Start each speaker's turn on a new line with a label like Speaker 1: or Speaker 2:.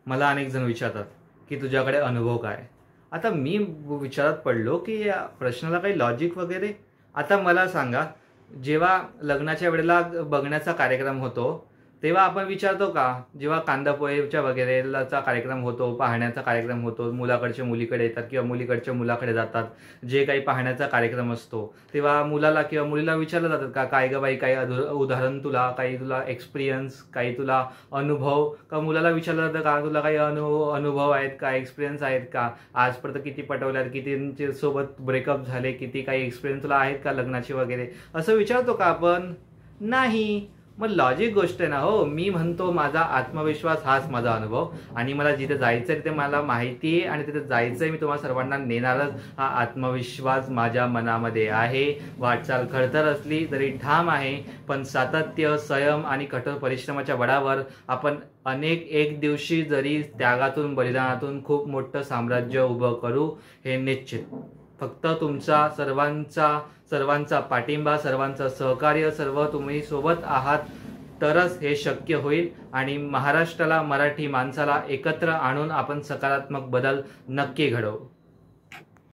Speaker 1: मला अनेक जण विचारतात की तुझ्याकडे अनुभव काय. आता मी विचारात पडलो की या प्रश्नाला काही लॉजिक वगैरे. आता मला सांगा, जेव्हा लग्नाच्या वेळेला बघण्याचा कार्यक्रम होतो तेव्हा आपण विचारतो का? जेव्हा कांदा पोहेच्या वगैरेचा कार्यक्रम होतो, पाहण्याचा कार्यक्रम होतो, मुलाकडचे मुलीकडे येतात किंवा मुलीकडच्या मुलाकडे जातात, जे काही पाहण्याचा कार्यक्रम असतो तेव्हा मुलाला किंवा मुलीला विचारलं जातं का, काय ग बाई, काही उदाहरण, तुला काही, तुला एक्सपिरियन्स, काही तुला अनुभव, का मुलाला विचारलं जातं का तुला काही अनुभव आहेत का, एक्सपिरियन्स आहेत का, आजपर्यंत किती पटवल्यात, किती सोबत ब्रेकअप झाले, किती काही एक्सपिरियन्स तुला आहेत का लग्नाचे वगैरे, असं विचारतो का आपण? नाही. मग लॉजिक गोष्ट आहे ना हो. मी म्हणतो माझा आत्मविश्वास हाच माझा अनुभव, आणि मला जिथे जायचं तिथे मला माहिती आहे, आणि तिथे जायचंय, मी तुम्हाला सर्वांना नेणारच. हा आत्मविश्वास माझ्या मनामध्ये आहे. वाटचाल खडतर असली तरी ठाम आहे, पण सातत्य, संयम आणि कठोर परिश्रमाच्या बळावर आपण एक दिवशी जरी त्यागातून, बलिदानातून खूप मोठं साम्राज्य उभं करू, हे निश्चित. फक्त तुमचा सर्वांचा पाठिंबा, सर्वांचं सहकार्य, सर्व तुम्ही सोबत आहात तरच हे शक्य होईल, आणि महाराष्ट्राला, मराठी माणसाला एकत्र आणून आपण सकारात्मक बदल नक्की घडवू.